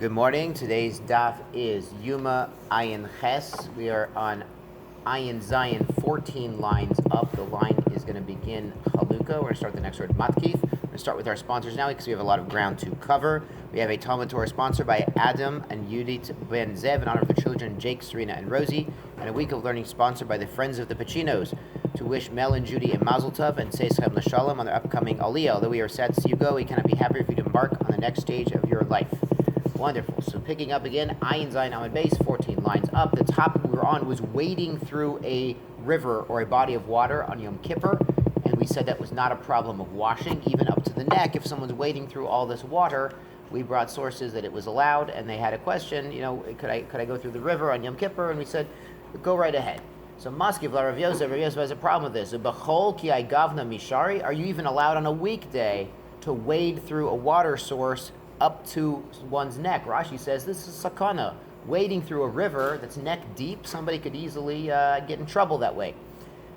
Good morning. Today's daf is Yoma Ayin Ches. We are on Ayin Zayin, 14 lines up. The line is going to begin Chalukah. We're going to start the next word, Matkif. We're going to start with our sponsors now because we have a lot of ground to cover. We have a Talmud Torah sponsored by Adam and Yudit Benzev in honor of their children, Jake Sarina and Rosie, and a week of learning sponsored by the Friends of the Pacinos to wish Mel and Judy a Mazel Tov and Seischem L'Shalom on their upcoming Aliyah. Although we are sad to see you go, we cannot be happier if you embark on the next stage of your life. Wonderful. So picking up again, Ayin Zayin Amud Beis, 14 lines up. The topic we were on was wading through a river or a body of water on Yom Kippur, and we said that was not a problem of washing, even up to the neck. If someone's wading through all this water, we brought sources that it was allowed, and they had a question, could I go through the river on Yom Kippur? And we said, go right ahead. So Maskiv la Rav Yosef has a problem with this. B'chol ki ay gavna mishari, are you even allowed on a weekday to wade through a water source up to one's neck? Rashi says this is sakana, wading through a river that's neck deep. Somebody could easily get in trouble that way.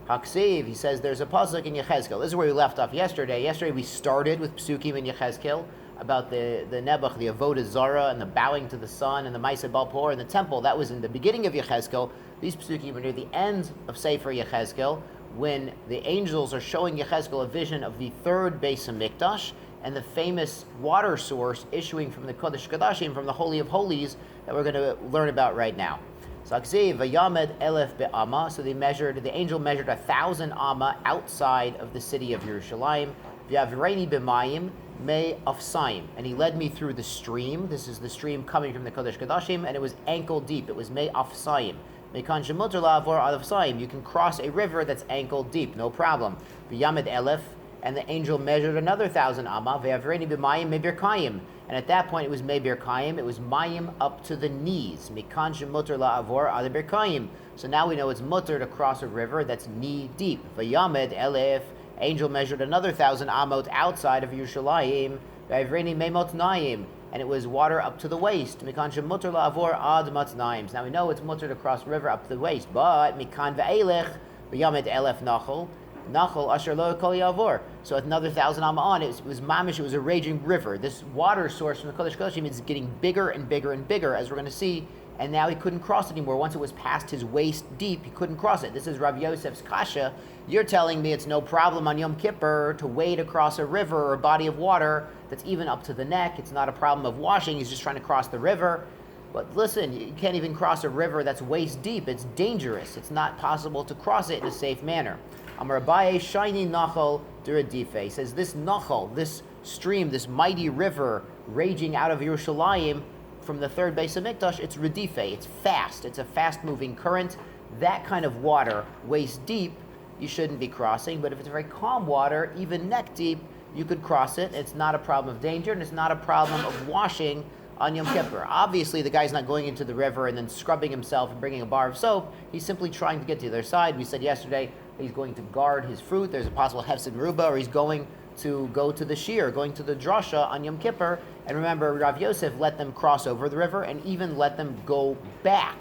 Haksiv, he says there's a pasuk in Yechezkel. This is where we left off yesterday. Yesterday we started with psukim in Yechezkel about the nebuch, the avodah zara, and the bowing to the sun, and the ma'aseh balpor, and the temple. That was in the beginning of Yechezkel. These psukim are near the end of Sefer Yechezkel, when the angels are showing Yechezkel a vision of the third Beis HaMikdash, and the famous water source issuing from the Kodesh Kodashim, from the Holy of Holies, that we're going to learn about right now. So Vayamed Elef Be'ama, so the angel measured 1,000 Amma outside of the city of Yerushalayim. V'yavreni b'mayim me afsaim, and he led me through the stream. This is the stream coming from the Kodesh Kodashim, and it was ankle deep. It was me afsaim. Mekan shemuter la'avor ad afsaim. You can cross a river that's ankle deep, no problem. V'yamed Elef, and the angel measured another 1,000 amma, ve'avreni b'mayim me'birkayim, and at that point it was me'birkayim, it was mayim up to the knees, mikan shemuter la'avor ad birkayim. So now we know it's mutter to cross a river that's knee deep. Vayamed elef, angel measured another 1,000 amot outside of Yerushalayim, ve'avreni me'motnayim, and it was water up to the waist, mikan shemuter la'avor ad matnayim. So now we know it's mutter to cross a river up to the waist, but mikan ve'elech, vayamed elef nachol, Nachol Asher Lo Kol Yavor. So another 1,000 amma on, it was mamish, it was a raging river. This water source from the Kodesh Kodashim is getting bigger and bigger and bigger, as we're going to see, and now he couldn't cross it anymore. Once it was past his waist deep, he couldn't cross it. This is Rav Yosef's kasha. You're telling me it's no problem on Yom Kippur to wade across a river or a body of water that's even up to the neck. It's not a problem of washing, he's just trying to cross the river. But listen, you can't even cross a river that's waist deep. It's dangerous. It's not possible to cross it in a safe manner. Amar Abaye, shiny nachal duradife. He says this nachal, this stream, this mighty river raging out of Yerushalayim from the third Beis HaMikdash, it's radife. It's fast. It's a fast-moving current. That kind of water, waist deep, you shouldn't be crossing. But if it's very calm water, even neck deep, you could cross it. It's not a problem of danger, and it's not a problem of washing on Yom Kippur. Obviously, the guy's not going into the river and then scrubbing himself and bringing a bar of soap. He's simply trying to get to the other side. We said yesterday he's going to guard his fruit. There's a possible hefsid meruba, or he's going to go to the shir, going to the drasha on Yom Kippur. And remember, Rav Yosef let them cross over the river and even let them go back.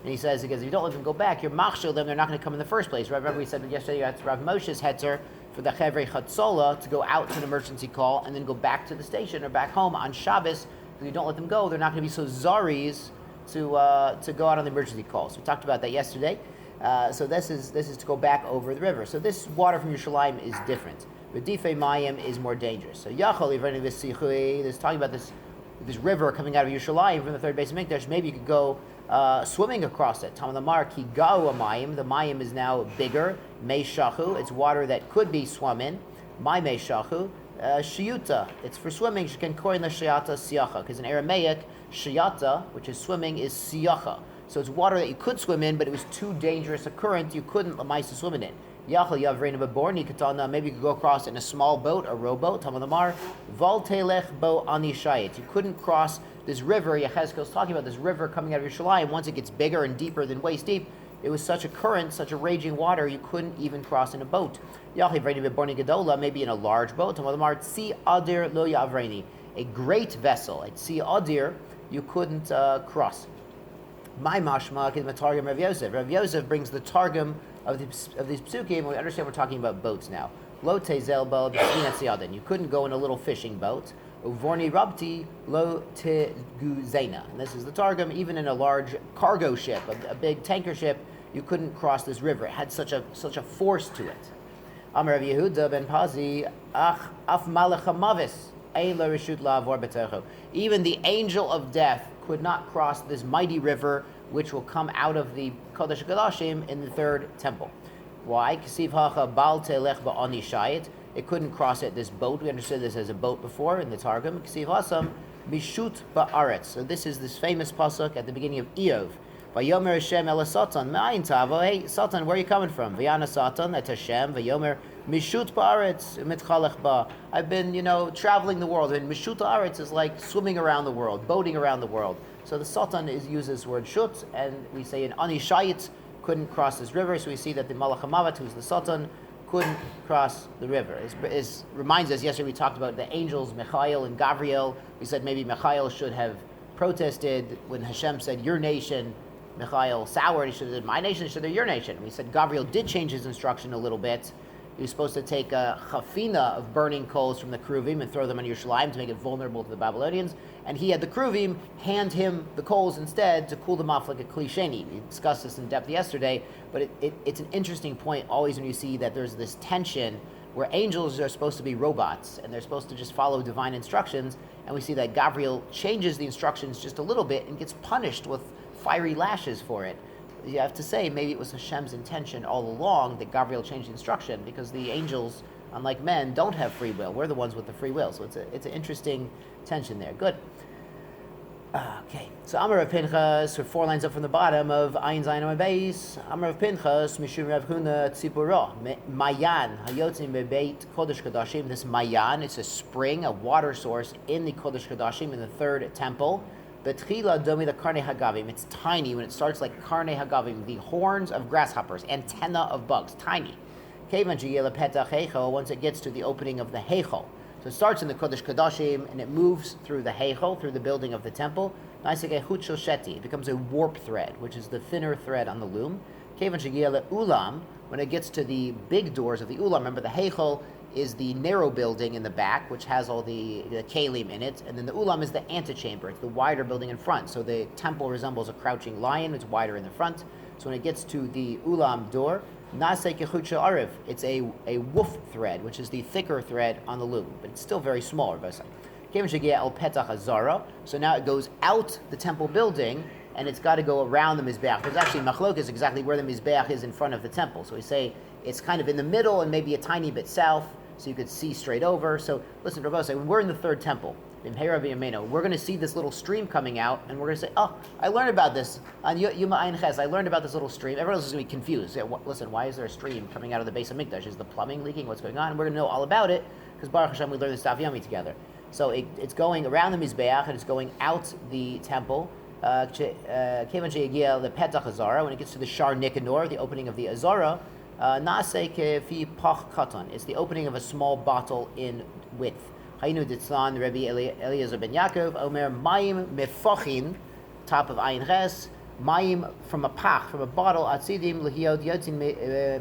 And he says, because if you don't let them go back, you're machshel them, they're not going to come in the first place. Remember, we said yesterday that's Rav Moshe's hetzer for the Chevrei Chatzola to go out to an emergency call and then go back to the station or back home on Shabbos. If you don't let them go, they're not going to be so zaris to go out on the emergency call. So we talked about that yesterday. So this is to go back over the river. So this water from Yerushalayim is different. Redife Mayim is more dangerous. So Yachol is talking about this river coming out of Yerushalayim from the third Beis HaMikdash. Maybe you could go swimming across it. Tam Lamar Ki Gau Mayim. The Mayim is now bigger. Mei Shachu. It's water that could be swum in. Mai Mei Shachu. Shiyuta, it's for swimming. She can coin the shiyata siyacha, because in Aramaic, shiyata, which is swimming, is siyacha. So it's water that you could swim in, but it was too dangerous a current. You couldn't lamaisa swim in it. Yachal yavrena beborni katana. Maybe you could go across in a small boat, a rowboat. Tamadamar valtelech bo ani shayit. You couldn't cross this river. Yechezkel's talking about this river coming out of Yerushalayim. Once it gets bigger and deeper than waist deep, it was such a current, such a raging water, you couldn't even cross in a boat. Maybe in a large boat. A great vessel, a sea adir, you couldn't cross. My mashma is the targum Rav Yosef. Rav Yosef brings the targum of these psukim. We understand we're talking about boats now. Lo tezel bo b'sfinat siyadin. You couldn't go in a little fishing boat. Uvorni rabti lo teguzena. And this is the Targum. Even in a large cargo ship, a big tanker ship, you couldn't cross this river. It had such a force to it. Amar Rav Yehuda ben Pazi, ach af malach hamavis ein lo reshut la'avor betecho. Even the angel of death could not cross this mighty river, which will come out of the Kodesh Kodashim in the third temple. Why? K'siv hacha bal telech ba'ani shayit. It couldn't cross it. This boat, we understood this as a boat before in the Targum. K'siv hasam mishut ba'aretz. So this is this famous pasuk at the beginning of Eov. Vayomer Hashem el Satan ma'ayin tavo. Hey Satan, where are you coming from? Vayana Satan, that's Hashem. Vayomer mishut ba'aretz mitchalech ba. I've been, traveling the world. And mishut ba'aretz is like swimming around the world, boating around the world. So the Satan uses this word shut, and we say in ani shayit couldn't cross this river. So we see that the Malach HaMavat, who's the Satan, couldn't cross the river. It reminds us, yesterday we talked about the angels, Michael and Gabriel. We said maybe Michael should have protested when Hashem said, your nation. Michael soured, he should have said, my nation, he should have said, your nation. We said Gabriel did change his instruction a little bit. He was supposed to take a chafina of burning coals from the Kruvim and throw them on Yerushalayim to make it vulnerable to the Babylonians. And he had the Kruvim hand him the coals instead to cool them off like a klisheni. We discussed this in depth yesterday, but it's an interesting point always when you see that there's this tension where angels are supposed to be robots and they're supposed to just follow divine instructions, and we see that Gabriel changes the instructions just a little bit and gets punished with fiery lashes for it. You have to say maybe it was Hashem's intention all along that Gabriel changed the instruction, because the angels, unlike men, don't have free will. We're the ones with the free will. So it's an interesting tension there. Good. Okay. So Amar of Pinchas, we're 4 lines up from the bottom of Ayin Zayin Amar Beis. Amar of Pinchas, Mishum Rav Huna Tzipora, Mayan, Hayotzim Bebeit Kodesh Kodashim. This Mayan, it's a spring, a water source in the Kodesh Kodashim, in the third temple. Betchila domi the karne hagavim. It's tiny when it starts, like karne hagavim, the horns of grasshoppers, antenna of bugs, tiny. Kevan sheyela petach heichel. Once it gets to the opening of the heichel, so it starts in the Kodesh Kodashim and it moves through the heichel, through the building of the temple. It becomes a warp thread, which is the thinner thread on the loom. Kevan sheyela ulam. When it gets to the big doors of the ulam, remember the heichel is the narrow building in the back, which has all the kalim in it, and then the ulam is the antechamber. It's the wider building in front. So the temple resembles a crouching lion. It's wider in the front. So when it gets to the ulam door, nasei kechutsha arif, it's a woof thread, which is the thicker thread on the loom, but it's still very small. So now it goes out the temple building, and it's got to go around the mizbeach. There's actually machlok is exactly where the mizbeach is in front of the temple. So we say it's kind of in the middle and maybe a tiny bit south, so you could see straight over. So listen, Rabbi, when we're in the third temple, we're going to see this little stream coming out, and we're going to say, oh, I learned about this on Yoma Ayin Ches. I learned about this little stream. Everyone else is going to be confused. Yeah, listen, why is there a stream coming out of the base of Mikdash? Is the plumbing leaking? What's going on? And we're going to know all about it, because Baruch Hashem, we learned the Daf Yomi together. So it's going around the Mizbeach, and it's going out the temple. When it gets to the Shar Nikanor, the opening of the Azara, it's the opening of a small bottle in width. Haynu Ditzlan, Rabbi Eliezer ben Yaakov, Omer Mayim Mefochin, top of Ayin Ches, Mayim from a bottle, Atzidim Lehiot Yotzin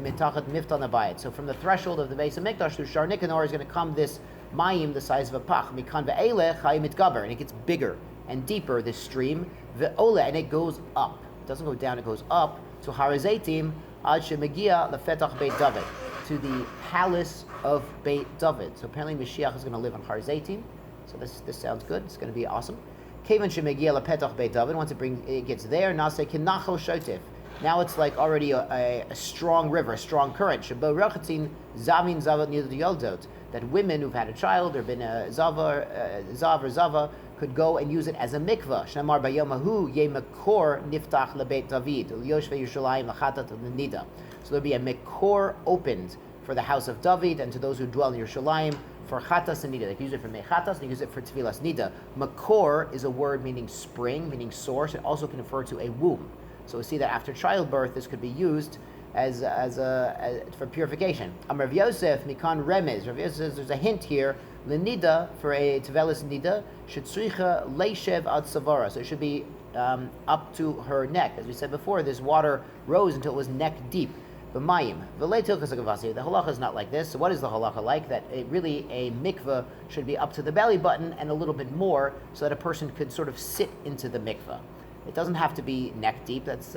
Mitachat Miftan Abayit. So from the threshold of the base of Mikdash through Shar Nikanor is going to come this Mayim the size of a pach. Mikan ve'elech Hayim Mitgaber, and it gets bigger and deeper, this stream. Ve'ola, and it goes up. It doesn't go down, it goes up. So Harazetim, Ad Shemegia Lefetach Beit David, to the palace of Beit David. So apparently Mashiach is going to live on Har Zeitim. So this sounds good. It's going to be awesome. Kevan Shemegia Lepetach Beit David. Once it gets there, Nase Kenacho Shotif. Now it's like already a strong river, a strong current. Shabo Rachatzin Zavin Zavat Nidot Yoldot. That women who've had a child or been a zav or zava could go and use it as a mikvah. Shnamar Bayomahu Ye Makor Niftach LeBeit David Yoshve Yerushalayim Lachatat Nida. So there'll be a Makor opened for the house of David and to those who dwell in Yerushalayim for chatas and nida. They can use it for mechatas, they use it for tefillas nida. Makor is a word meaning spring, meaning source. It also can refer to a womb. So we see that after childbirth, this could be used as for purification. Rav Yosef Mikan Remez. Rav Yosef says there's a hint here. Lenida for a tevelis nida shetzricha leishev ad savara. So it should be up to her neck. As we said before, this water rose until it was neck deep. b'mayim. V'lei tilchas agavasi. The halacha is not like this. So what is the halacha like? That really a mikveh should be up to the belly button and a little bit more, so that a person could sort of sit into the mikveh. It doesn't have to be neck deep. That's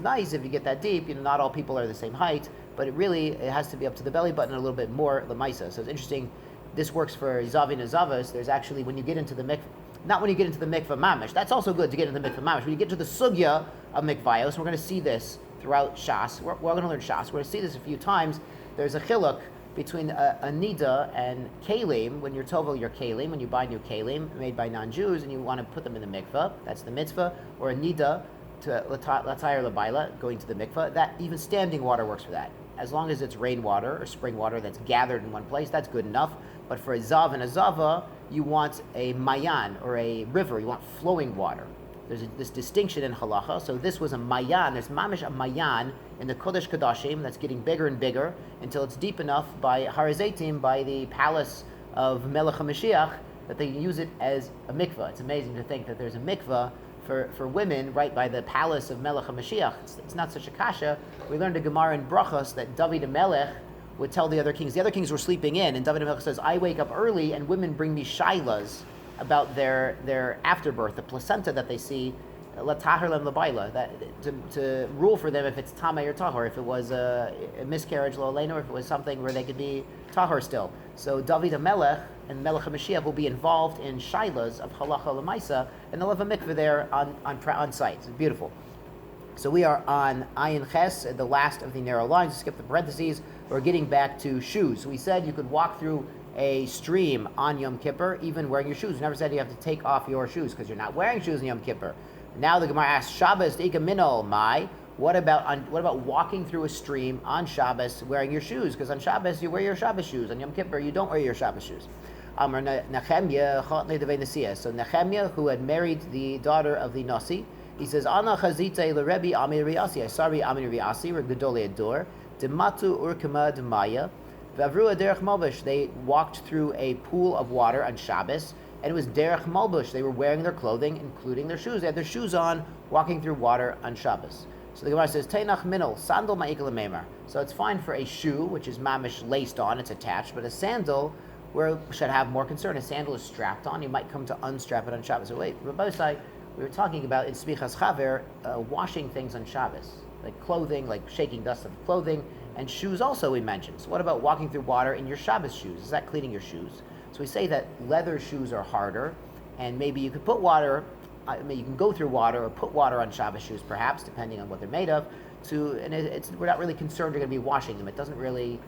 nice if you get that deep. Not all people are the same height, but it has to be up to the belly button and a little bit more lemaisa. So it's interesting. This works for zavin and zavas. There's actually when you get into the mikveh, not when you get into the mikveh mamish. That's also good to get into the mikveh mamish. When you get to the sugya of mikvayos, and we're going to see this throughout Shas. We're going to learn Shas. We're going to see this a few times. There's a chiluk between a nida and kalim. When you're tovel your kalim, when you buy new kalim made by non-Jews and you want to put them in the mikveh, that's the mitzvah. Or a nida to latayr labaila, going to the mikveh. That even standing water works for that. As long as it's rainwater or spring water that's gathered in one place, that's good enough. But for a zav and a zava, you want a mayan or a river. You want flowing water. There's this distinction in halacha. So this was a mayan. There's mamish a mayan in the Kodesh Kodashim that's getting bigger and bigger until it's deep enough by Har Hazeitim, by the palace of Melech HaMashiach, that they can use it as a mikveh. It's amazing to think that there's a mikveh for women right by the palace of Melech HaMashiach. It's not such a kasha. We learned a Gemara in Brachos that David HaMelech would tell the other kings. The other kings were sleeping in, and David HaMelech says, I wake up early and women bring me shailas about their afterbirth, the placenta that they see, latahar lem labaila, that to rule for them if it's tamei or tahor, if it was a miscarriage lo aleinu, or if it was something where they could be tahor still. So David HaMelech and Melech HaMashiach will be involved in shailas of halacha lemaisa, and they'll have a mikveh there on site. It's beautiful. So we are on Ayin Ches, the last of the narrow lines. Skip the parentheses. We're getting back to shoes. We said you could walk through a stream on Yom Kippur, even wearing your shoes. We never said you have to take off your shoes because you're not wearing shoes on Yom Kippur. Now the Gemara asks, Shabbos deika minol mai. What about walking through a stream on Shabbos wearing your shoes? Because on Shabbos you wear your Shabbos shoes. On Yom Kippur you don't wear your Shabbos shoes. Amar Nechemia chotnei devei Nesiah. So Nechemia, who had married the daughter of the Nasi, he says, Ana chazite l'Rebbe Amir Riasi. I saw Amir Riasi, or Gedolei Ador, dematu urkama demaya. Vavru derech malbush. They walked through a pool of water on Shabbos, and it was derech malbush. They were wearing their clothing, including their shoes. They had their shoes on, walking through water on Shabbos. So the Gemara says, Teinach minol, sandal ma'ikal meimar. So it's fine for a shoe, which is mamish laced on, it's attached, but a sandal, where it should have more concern. A sandal is strapped on, you might come to unstrap it on Shabbos. So wait, Rabbi Sai, we were talking about in Smichas Chaver, washing things on Shabbos, like clothing, like shaking dust of clothing, and shoes also we mentioned. So what about walking through water in your Shabbos shoes? Is that cleaning your shoes? So we say that leather shoes are harder, and maybe you could put water, you can go through water or put water on Shabbos shoes perhaps, depending on what they're made of, we're not really concerned you're going to be washing them. It doesn't really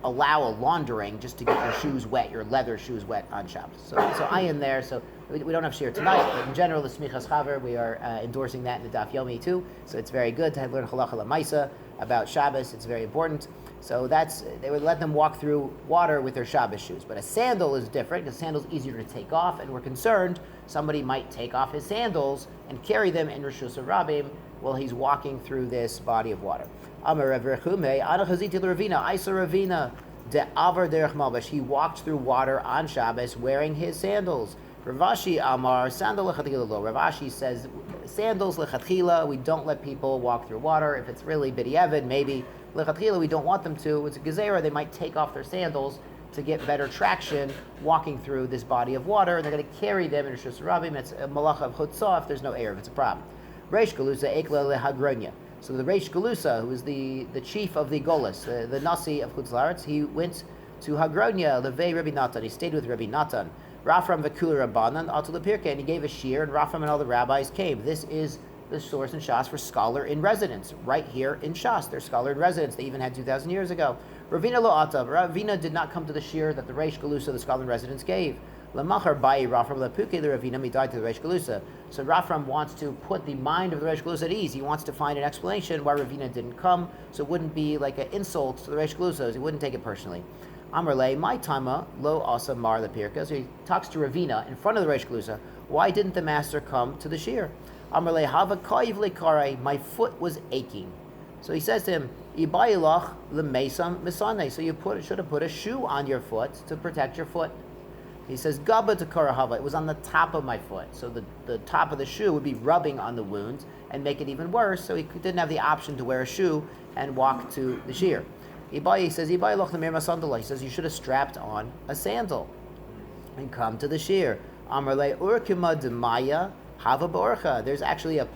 allow a laundering just to get your shoes wet, your leather shoes wet on Shabbos. So I am there, so we don't have shir tonight, but in general, the Smichas Chaver, we are endorsing that in the Daf Yomi too, so it's very good to learn halacha lemaisa about Shabbos. It's very important. So they would let them walk through water with their Shabbos shoes. But a sandal is different, because a sandal is easier to take off, and we're concerned somebody might take off his sandals and carry them in Rishus Rabim while he's walking through this body of water. Amar Rav Rechume, Ana chaziti l'Ravina, I saw Ravina, de avar derech malbash. He walked through water on Shabbos wearing his sandals. Ravashi Amar, sandal lechatchila lo. Ravashi says, sandals lechatchila, we don't let people walk through water. If it's really b'diavad, maybe lechatchila, we don't want them to. It's a gezerah, they might take off their sandals to get better traction walking through this body of water, and they're going to carry them in Rishus Rabim. It's a malacha of chutzah if there's no air, if it's a problem. Reish Galusa ekla lehagronya. So the Reish Galusa, who is the chief of the Golis, the Nasi of Chutz La'aretz, he went to Hagronya, Levei Rabbi Natan. He stayed with Rabbi Natan. Rafram Vekul Rabbanan, Atul Pirke, and he gave a shir, and Rafram and all the rabbis came. This is the source in Shas for scholar in residence, right here in Shas. They're scholar in residence. They even had 2,000 years ago. Ravina lo atav. Ravina did not come to the shir that the Reish Galusa, the scholar in residence, gave. Lamachar bayi Rafram lepuke the Ravina midai to the Reish Galusa. So Rafram wants to put the mind of the Reish Galusa at ease. He wants to find an explanation why Ravina didn't come, so it wouldn't be like an insult to the Reish Galusa. He wouldn't take it personally. Amrle, my tama lo asa mar lepirka. So he talks to Ravina in front of the Reish Galusa. Why didn't the master come to the shir? Amrle hava kaiv lekare. My foot was aching. So he says to him, Ibayilach lemesam misane. So you should have put a shoe on your foot to protect your foot. He says, Gaba to Korahava, it was on the top of my foot. So the top of the shoe would be rubbing on the wounds and make it even worse, so he didn't have the option to wear a shoe and walk to the shear. He says, he says, you should have strapped on a sandal and come to the shear. Amrle urkima demaya hava borcha. There's actually a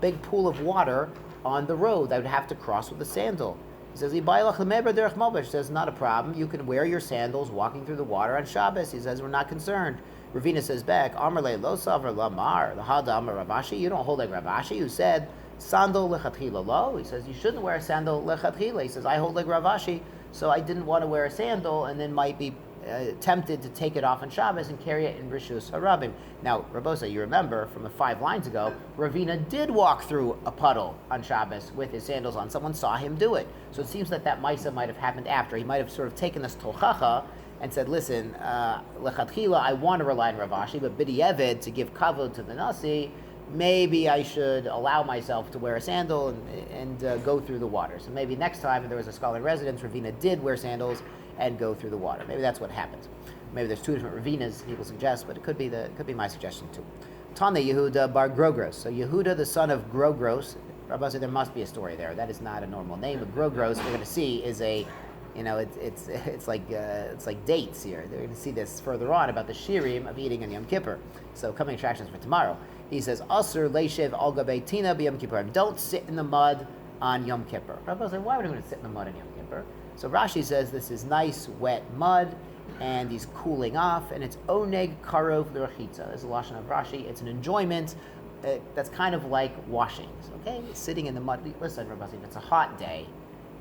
big pool of water on the road that I would have to cross with a sandal. He says, he says, not a problem. You can wear your sandals walking through the water on Shabbos. He says, we're not concerned. Ravina says back, Amrle lo savar lamar, the hada amar Ravashi. You don't hold like Ravashi, who said, sandal lechatchila lo. He says, you shouldn't wear a sandal lechatchila. He says, I hold like Ravashi, so I didn't want to wear a sandal and then might be tempted to take it off on Shabbos and carry it in Rishus Harabim. Now, Rabosa, you remember from the 5 lines ago, Ravina did walk through a puddle on Shabbos with his sandals on. Someone saw him do it. So it seems that Maisa might have happened after. He might have sort of taken this Tochacha and said, listen, Lechatchila, I want to rely on Ravashi, but B'di'eved, to give kavod to the Nasi, maybe I should allow myself to wear a sandal and go through the water. So maybe next time, if there was a scholar in residence, Ravina did wear sandals and go through the water. Maybe that's what happened. Maybe there's 2 different Ravinas, people suggest, but it could be my suggestion too. Tana Yehuda bar Grogros. So Yehuda, the son of Grogros, Rabbi said there must be a story there. That is not a normal name, but Grogros, we're going to see, is a, it's like dates here. They're going to see this further on about the shirim of eating on Yom Kippur. So coming attractions for tomorrow. He says, Asur leishev al gabei tina b'Yom Kippur. Don't sit in the mud on Yom Kippur. Rabbi said, why would I want to sit in the mud on Yom Kippur? So Rashi says this is nice, wet mud, and he's cooling off, and it's oneg karov l'rachitza. There's a lashon of Rashi. It's an enjoyment that's kind of like washing. Okay, sitting in the mud. Listen, Rabbi, if it's a hot day,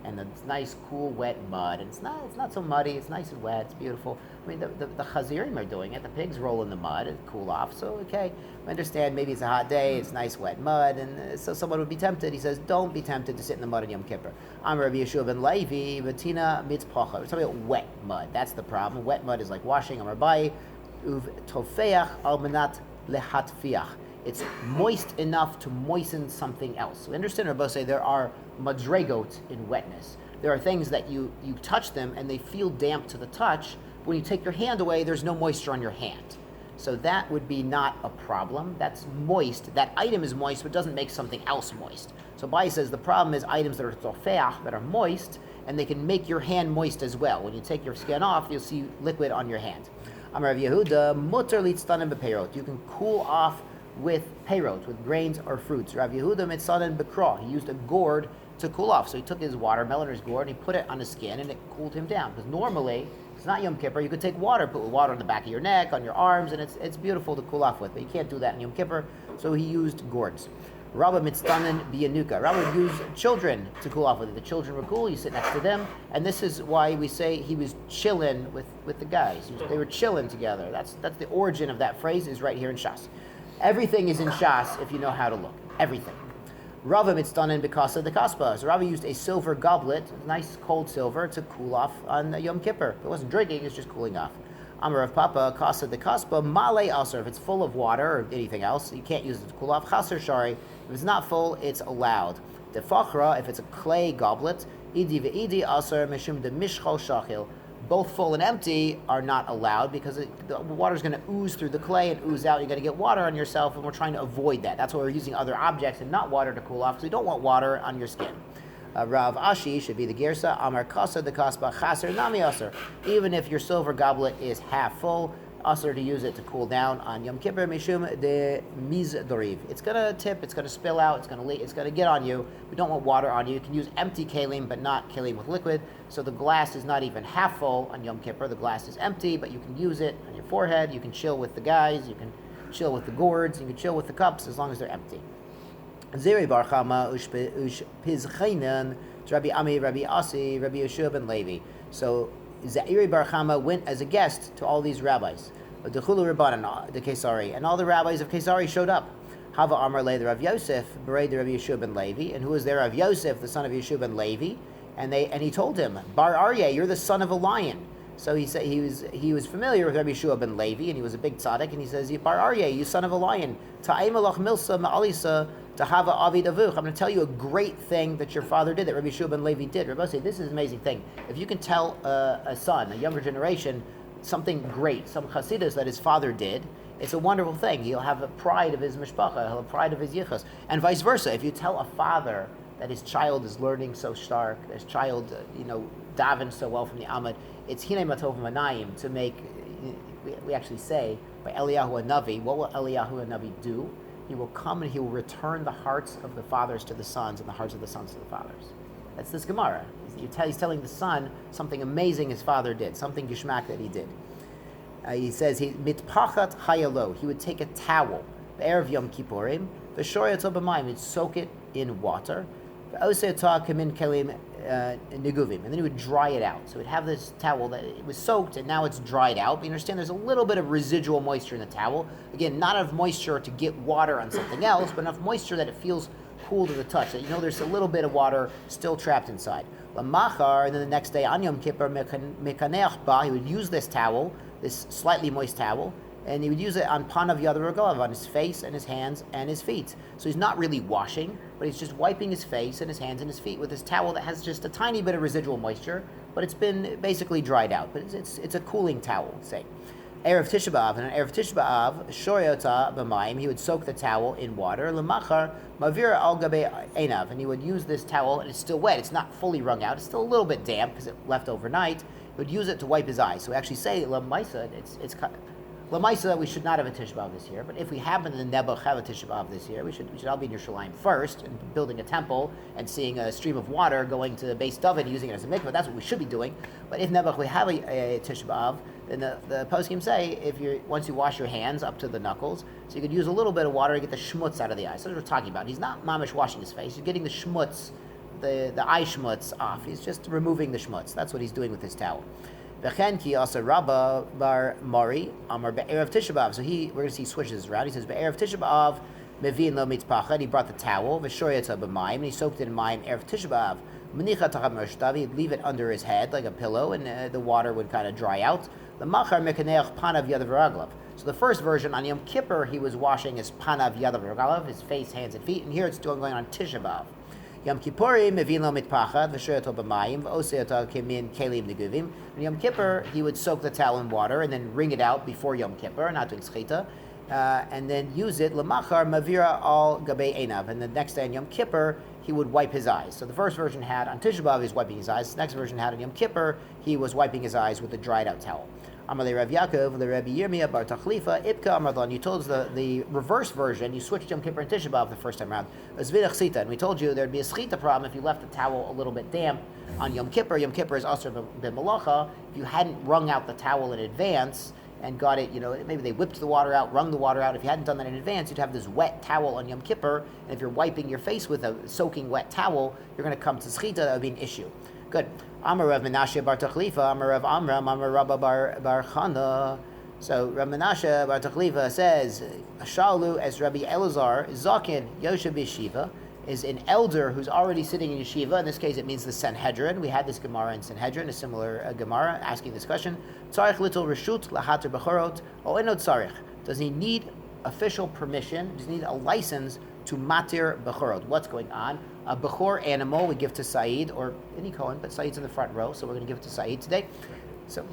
and it's nice, cool, wet mud, and it's not so muddy. It's nice and wet. It's beautiful. I mean, the chazirim are doing it. The pigs roll in the mud and cool off. So okay, I understand. Maybe it's a hot day. It's nice, wet mud, and so someone would be tempted. He says, don't be tempted to sit in the mud on Yom Kippur. Amar Rabbi Yeshua ben Levi, Vatina mitzpacha. We're talking about wet mud. That's the problem. Wet mud is like washing. Amar Bai, uv tofeach al manat lehatfiach. It's moist enough to moisten something else. We understand, Rabbi say, there are madregot in wetness. There are things that you touch them and they feel damp to the touch. When you take your hand away, there's no moisture on your hand. So that would be not a problem. That's moist. That item is moist, but doesn't make something else moist. So Bai says the problem is items that are tofeach, that are moist, and they can make your hand moist as well. When you take your skin off, you'll see liquid on your hand. Amar Rav Yehuda, mutar litztanim bepeirot. You can cool off with peirot, with grains or fruits. Rav Yehuda mitzanen bekra. He used a gourd to cool off. So he took his watermelon or his gourd and he put it on his skin and it cooled him down. Because normally, it's not Yom Kippur, you could take water, put water on the back of your neck, on your arms, and it's beautiful to cool off with. But you can't do that in Yom Kippur, so he used gourds. Rabba mitztanen biyanuka. Rabba would use children to cool off with it. The children were cool, you sit next to them, and this is why we say he was chilling with the guys. They were chilling together. That's the origin of that phrase, is right here in Shas. Everything is in Shas if you know how to look. Everything. Rava mitzdanen because of the kaspa. So Rava used a silver goblet, nice cold silver, to cool off on Yom Kippur. It wasn't drinking, it's just cooling off. Amar of Papa, kasa de kaspa, male aser. If it's full of water or anything else, you can't use it to cool off. Chaser shari. If it's not full, it's allowed. De fachra, if it's a clay goblet, idi ve'idi aser mishum de mishchol shachil. Both full and empty are not allowed because the water is going to ooze through the clay and ooze out. You're going to get water on yourself, and we're trying to avoid that. That's why we're using other objects and not water to cool off, because we don't want water on your skin. Rav Ashi should be the Gersa. Amar Kasa de Kaspa Chaser Nami Aser. Even if your silver goblet is half full, Aser to use it to cool down on Yom Kippur Mishum de Mizdoriv. It's going to tip, it's going to spill out, it's going to get on you. We don't want water on you. You can use empty kalim, but not kalim with liquid. So the glass is not even half full on Yom Kippur. The glass is empty, but you can use it on your forehead. You can chill with the guys. You can chill with the gourds. You can chill with the cups as long as they're empty. Zeri bar Chama ush pizchainan Rabbi Ami, Rabbi Asi, Rabbi Yeshua ben Levi. So Zairi bar Chama went as a guest to all these rabbis. The Chulu Rabbanan, the Kesari, and all the rabbis of Kesari showed up. Hava Amar Le, the Rav Yosef, Bered the Rabbi Yeshua ben Levi, and who was there? Rav Yosef, the son of Yeshua ben Levi, and he told him, Bar Aryeh, you're the son of a lion. So he said he was familiar with Rabbi Yeshua ben Levi, and he was a big tzaddik, and he says, Bar Aryeh, you son of a lion, Ta'im alach milsa ma'alisa tahava avid avuch. I'm going to tell you a great thing that your father did, that Rabbi Yeshua ben Levi did. Rabbi say, this is an amazing thing. If you can tell a son, a younger generation, something great, some chassidus that his father did, it's a wonderful thing. He'll have a pride of his mishpacha, he'll have pride of his yichus. And vice versa. If you tell a father that his child is learning so stark, his child, davens so well from the Amud, it's hinei matov manayim to make, we actually say, by Eliyahu Hanavi, what will Eliyahu Hanavi do? He will come and he will return the hearts of the fathers to the sons and the hearts of the sons to the fathers. That's this Gemara. He's telling the son something amazing his father did, something gishmak that he did. He says, mitpachat hayalo. He would take a towel, erev Yom Kippurim, v'shoyat b'mayim. He'd soak it in water, v'osei kamin kelim neguvim, and then he would dry it out. So he'd have this towel that it was soaked, and now it's dried out. But you understand, there's a little bit of residual moisture in the towel. Again, not enough moisture to get water on something else, but enough moisture that it feels cool to the touch. That there's a little bit of water still trapped inside. Lamachar, and then the next day on Yom Kippur, mekaneach ba, he would use this towel, this slightly moist towel, and he would use it on panav yadav regalav, on his face and his hands and his feet. So he's not really washing, but he's just wiping his face and his hands and his feet with this towel that has just a tiny bit of residual moisture, but it's been basically dried out. But it's a cooling towel, say. Erev Tisha B'Av, and on Erev Tisha B'Av, shoyota b'mayim, he would soak the towel in water. Lemachar mavira al gabe einav, and he would use this towel, and it's still wet. It's not fully wrung out. It's still a little bit damp because it left overnight. He would use it to wipe his eyes. So we actually say lemaisa. It's lemaisa. We should not have a Tisha B'Av this year, but if we happen to Nebuch have a Tisha B'Av this year, we should all be in Yerushalayim first and building a temple and seeing a stream of water going to Beis David and using it as a mikvah. That's what we should be doing. But if Nebuch we have a Tisha B'Av, then the poskim say once you wash your hands up to the knuckles, so you could use a little bit of water to get the schmutz out of the eyes. So that's what we're talking about. He's not mamish washing his face. He's getting the schmutz, the eye schmutz off. He's just removing the schmutz. That's what he's doing with his towel. V'chen ki asa Rabba bar Mari amar be'erev Tisha B'Av. So we're going to see he switches around. He says be'erev Tisha B'Av mevin lo mitzpachad. He brought the towel v'shoyata b'mayim, and he soaked it in mayim erev Tisha B'Av. Menicha tacham mershtav. He'd leave it under his head like a pillow, and the water would kind of dry out. The machar mekaneach panav yadav raglav. So the first version on Yom Kippur, he was washing his panav yadav raglav, his face, hands, and feet, and here it's still going on Tisha B'Av. Yom Kippurim mevin lo mitpachad v'shoyato b'mayim v'oseyato kemin kelim neguvim. On Yom Kippur, he would soak the towel in water and then wring it out before Yom Kippur, not doing schita, and then use it lemachar mavira al gabe einav. And the next day on Yom Kippur, he would wipe his eyes. So the first version had on Tisha B'Av he was wiping his eyes. The next version had on Yom Kippur he was wiping his eyes with a dried out towel. Amalei Rav Yaakov, the Rabbi Yirmiyah bar Tachlifa, Ibka Amarlan. You told us the reverse version. You switched Yom Kippur and Tisha B'Av the first time around. Azvidach Chita, and we told you there'd be a schita problem if you left the towel a little bit damp on Yom Kippur. Yom Kippur is Asr b'Malacha. If you hadn't wrung out the towel in advance and got it, maybe they whipped the water out, wrung the water out. If you hadn't done that in advance, you'd have this wet towel on Yom Kippur. And if you're wiping your face with a soaking wet towel, you're going to come to schita. That would be an issue. Good. Amar Rav Menashe bar Tachlifa, Amar Rav Amram, Amar Rabba bar Chana. So Rav Menashe bar Tachlifa says, Shalu as Rabbi Elazar, Zakin Yoshe B'Yeshiva, is an elder who's already sitting in yeshiva. In this case, it means the Sanhedrin. We had this Gemara in Sanhedrin, a similar Gemara, asking this question. Tzarich little reshut lahater bechorot, o eno tzarich. Does he need official permission? Does he need a license to matir bechorot? What's going on? A bechor animal we give to Saeed, or any Kohen, but Saeed's in the front row, so we're going to give it to Saeed today. So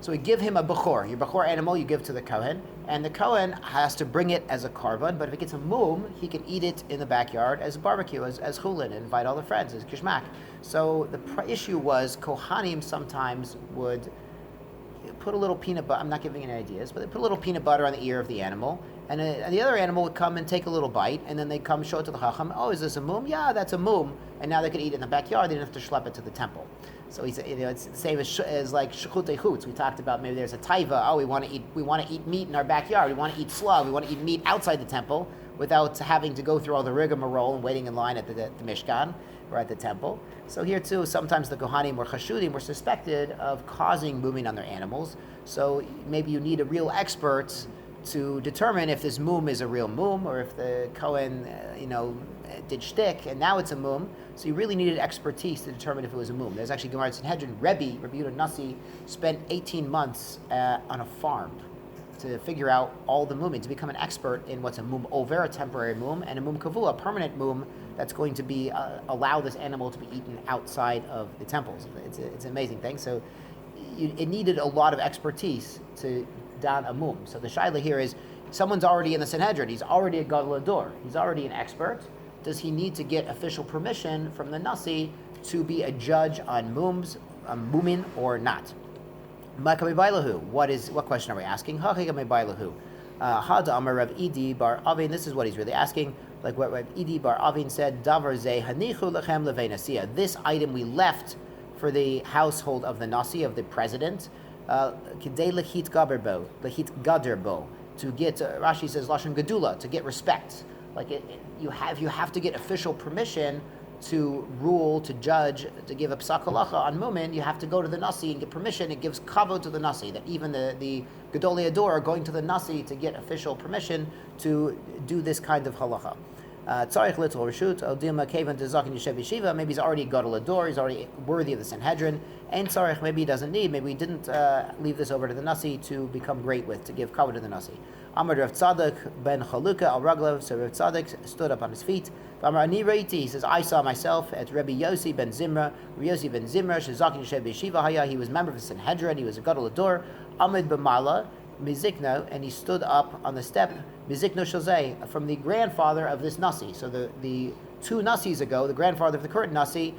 we give him a bechor. Your bechor animal you give to the Kohen, and the Kohen has to bring it as a karban, but if it gets a mum, he can eat it in the backyard as a barbecue, as chulin, and invite all the friends, as kishmak. So the issue was, Kohanim sometimes would put a little peanut butter, I'm not giving any ideas, but they put a little peanut butter on the ear of the animal, and the other animal would come and take a little bite, and then they'd come show it to the Chacham. Oh, is this a mum? Yeah, that's a mum. And now they could eat it in the backyard. They didn't have to schlep it to the temple. So he said, it's the same as like shechutei chutz. We talked about maybe there's a taiva. Oh, we want to eat meat in our backyard. We want to eat slug. We want to eat meat outside the temple without having to go through all the rigmarole and waiting in line at the Mishkan or at the temple. So here too, sometimes the Kohanim or Chashudim were suspected of causing muming on their animals. So maybe you need a real expert to determine if this mum is a real mum or if the Kohen, did shtick and now it's a mum. So you really needed expertise to determine if it was a mum. There's actually Gemara in Sanhedrin. Rabbi Yehuda Nasi spent 18 months on a farm to figure out all the muming, to become an expert in what's a mum over, a temporary mum, and a mum kavua, a permanent mum that's going to be allow this animal to be eaten outside of the temples. It's an amazing thing. So it needed a lot of expertise to dan a mum. So the shaila here is, someone's already in the Sanhedrin. He's already a gadol hador. He's already an expert. Does he need to get official permission from the nasi to be a judge on mumin or not? What question are we asking? Hada Amar Rav Idi bar Avin. This is what he's really asking. Like what Rav Idi bar Avin said, Davar ze hanichu lechem levei nasiya. This item we left for the household of the nasi, of the president, kidei lechit gader bo, to get, Rashi says lashon gedula, to get respect. Like you have to get official permission to rule, to judge, to give a psak halacha on mumin. You have to go to the nasi and get permission. It gives kavod to the nasi, that even the gedolei hador are going to the nasi to get official permission to do this kind of halacha. Tzarich little reshut odilma kevan dezakin yeshev yeshiva. Maybe he's already gadol hador. He's already worthy of the Sanhedrin. And tzarich, maybe he doesn't need. Maybe he didn't leave this over to the nasi to become great with, to give kavod to the nasi. Amar Rav Tzadok ben Chalukah al Raglav. So Rav Tzadok stood up on his feet. Amar Ani Reiti, he says, I saw myself at Rabbi Yossi ben Zimra. Rabbi Yossi ben Zimra, Shezakin Yeshev Yeshiva Haya. He was a member of the Sanhedrin. He was a gadol hador. Amid b'mala mizikno, and he stood up on the step mizikno shozeh, from the grandfather of this nasi. So the two nasis ago, the grandfather of the current nasi